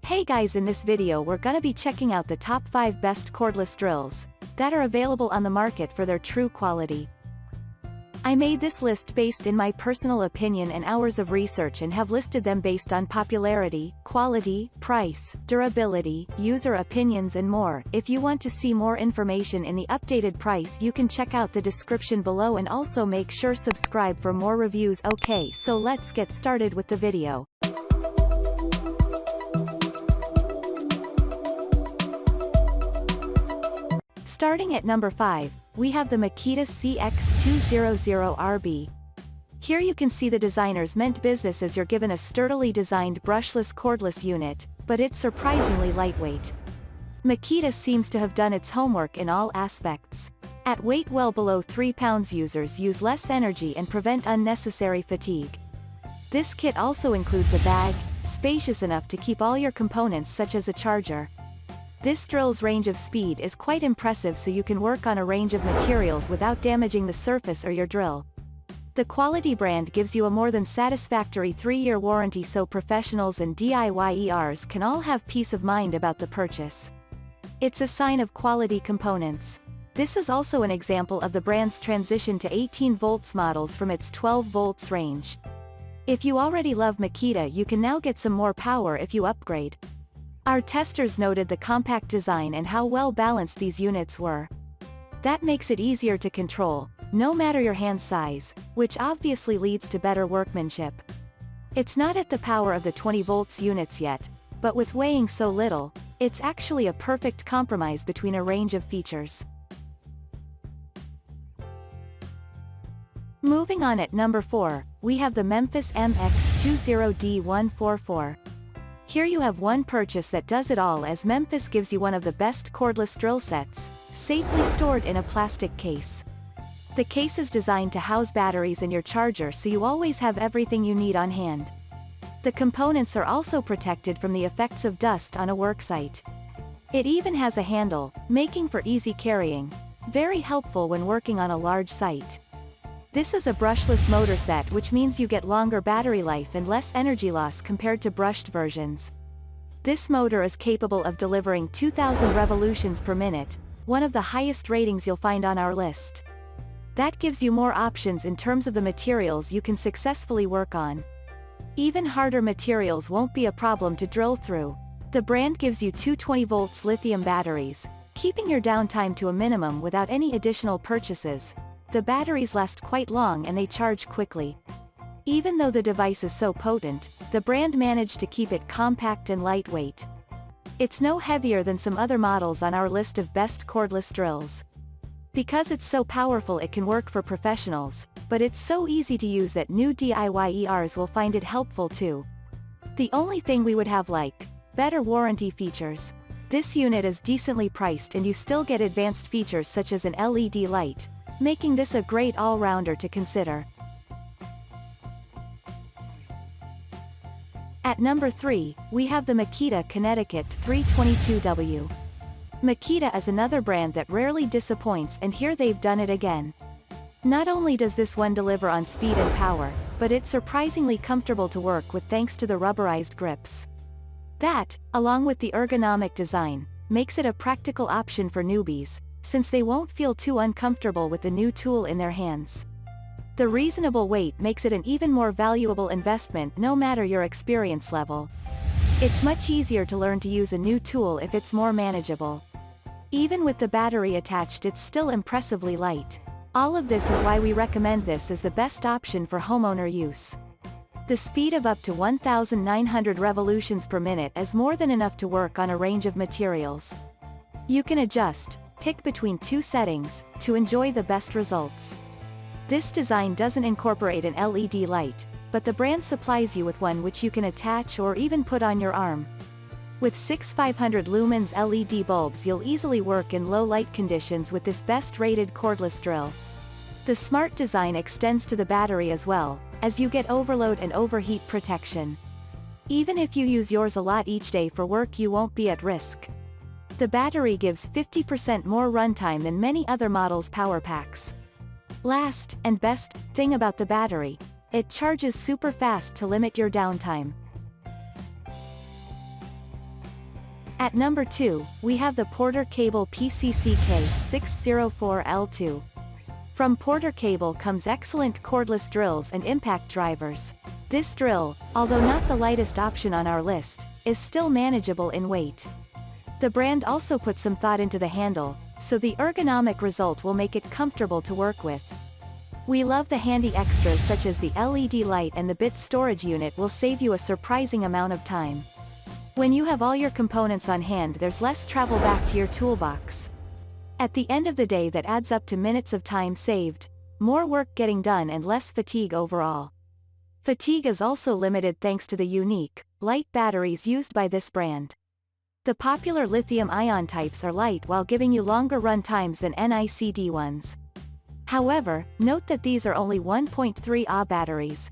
Hey guys, in this video we're gonna be checking out the top 5 best cordless drills that are available on the market for their true quality. I made this list based in my personal opinion and hours of research and have listed them based on popularity, quality, price, durability, user opinions and more. If you want to see more information in the updated price, you can check out the description below and also make sure subscribe for more reviews. Okay, so let's get started with the video. Starting at number 5, we have the Makita CX200RB. Here you can see the designers meant business as you're given a sturdily designed brushless cordless unit, but it's surprisingly lightweight. Makita seems to have done its homework in all aspects. At weight well below 3 pounds, users use less energy and prevent unnecessary fatigue. This kit also includes a bag, spacious enough to keep all your components such as a charger. This drill's range of speed is quite impressive, so you can work on a range of materials without damaging the surface or your drill. The quality brand gives you a more than satisfactory 3-year warranty, so professionals and DIYers can all have peace of mind about the purchase. It's a sign of quality components. This is also an example of the brand's transition to 18 volts models from its 12 volts range. If you already love Makita, you can now get some more power if you upgrade. Our testers noted the compact design and how well balanced these units were. That makes it easier to control, no matter your hand size, which obviously leads to better workmanship. It's not at the power of the 20 volts units yet, but with weighing so little, it's actually a perfect compromise between a range of features. Moving on, at number 4, we have the Memphis MX20D144. Here you have one purchase that does it all, as Memphis gives you one of the best cordless drill sets, safely stored in a plastic case. The case is designed to house batteries and your charger, so you always have everything you need on hand. The components are also protected from the effects of dust on a worksite. It even has a handle, making for easy carrying, very helpful when working on a large site. This is a brushless motor set, which means you get longer battery life and less energy loss compared to brushed versions. This motor is capable of delivering 2,000 revolutions per minute, one of the highest ratings you'll find on our list. That gives you more options in terms of the materials you can successfully work on. Even harder materials won't be a problem to drill through. The brand gives you two 20 volts lithium batteries, keeping your downtime to a minimum without any additional purchases. The batteries last quite long and they charge quickly. Even though the device is so potent, the brand managed to keep it compact and lightweight. It's no heavier than some other models on our list of best cordless drills. Because it's so powerful, it can work for professionals, but it's so easy to use that new DIYers will find it helpful too. The only thing we would have like better warranty features. This unit is decently priced and you still get advanced features such as an LED light, making this a great all-rounder to consider. At number 3, we have the Makita Connecticut CT322W. Makita is another brand that rarely disappoints, and here they've done it again. Not only does this one deliver on speed and power, but it's surprisingly comfortable to work with thanks to the rubberized grips. That, along with the ergonomic design, makes it a practical option for newbies, since they won't feel too uncomfortable with the new tool in their hands. The reasonable weight makes it an even more valuable investment no matter your experience level. It's much easier to learn to use a new tool if it's more manageable. Even with the battery attached, it's still impressively light. All of this is why we recommend this as the best option for homeowner use. The speed of up to 1,900 revolutions per minute is more than enough to work on a range of materials. You can pick between two settings, to enjoy the best results. This design doesn't incorporate an LED light, but the brand supplies you with one which you can attach or even put on your arm. With 6 500 lumens LED bulbs, you'll easily work in low light conditions with this best-rated cordless drill. The smart design extends to the battery as well, as you get overload and overheat protection. Even if you use yours a lot each day for work, you won't be at risk. The battery gives 50% more runtime than many other models' power packs. Last, and best, thing about the battery, it charges super fast to limit your downtime. At number 2, we have the PORTERCABLE CC322W. From PORTERCABLE comes excellent cordless drills and impact drivers. This drill, although not the lightest option on our list, is still manageable in weight. The brand also put some thought into the handle, so the ergonomic result will make it comfortable to work with. We love the handy extras such as the LED light, and the bit storage unit will save you a surprising amount of time. When you have all your components on hand, there's less travel back to your toolbox. At the end of the day, that adds up to minutes of time saved, more work getting done, and less fatigue overall. Fatigue is also limited thanks to the unique, light batteries used by this brand. The popular lithium-ion types are light while giving you longer run times than NICD ones. However, note that these are only 1.3 Ah batteries.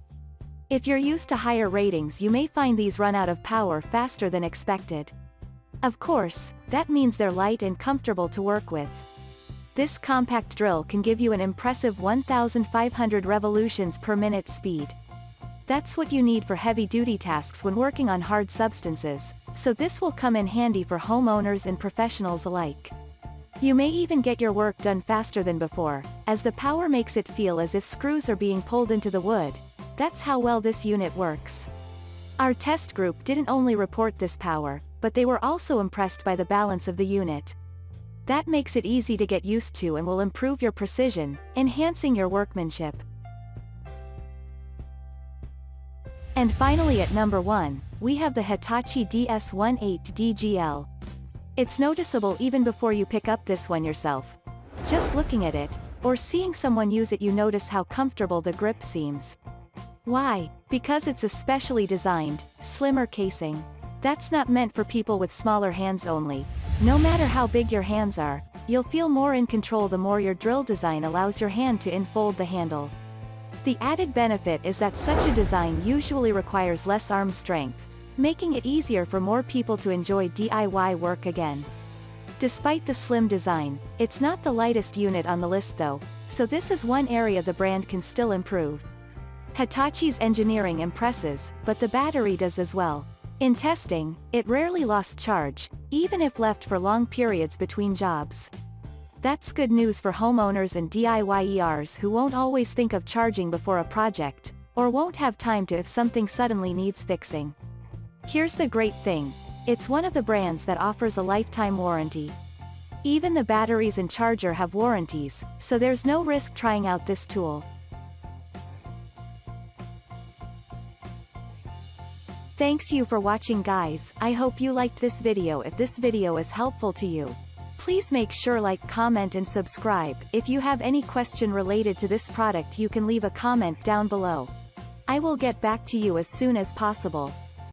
If you're used to higher ratings, you may find these run out of power faster than expected. Of course, that means they're light and comfortable to work with. This compact drill can give you an impressive 1,500 revolutions per minute speed. That's what you need for heavy-duty tasks when working on hard substances, so this will come in handy for homeowners and professionals alike. You may even get your work done faster than before, as the power makes it feel as if screws are being pulled into the wood. That's how well this unit works. Our test group didn't only report this power, but they were also impressed by the balance of the unit. That makes it easy to get used to and will improve your precision, enhancing your workmanship. And finally, at number 1, we have the Hitachi DS18DGL. It's noticeable even before you pick up this one yourself. Just looking at it, or seeing someone use it, you notice how comfortable the grip seems. Why? Because it's a specially designed, slimmer casing. That's not meant for people with smaller hands only. No matter how big your hands are, you'll feel more in control the more your drill design allows your hand to enfold the handle. The added benefit is that such a design usually requires less arm strength, making it easier for more people to enjoy DIY work again. Despite the slim design, it's not the lightest unit on the list though, so this is one area the brand can still improve. Hitachi's engineering impresses, but the battery does as well. In testing, it rarely lost charge, even if left for long periods between jobs. That's good news for homeowners and DIYers who won't always think of charging before a project, or won't have time to if something suddenly needs fixing. Here's the great thing, it's one of the brands that offers a lifetime warranty. Even the batteries and charger have warranties, so there's no risk trying out this tool. Thanks you for watching, guys. I hope you liked this video. If this video is helpful to you, please make sure like, comment and subscribe. If you have any question related to this product, you can leave a comment down below. I will get back to you as soon as possible.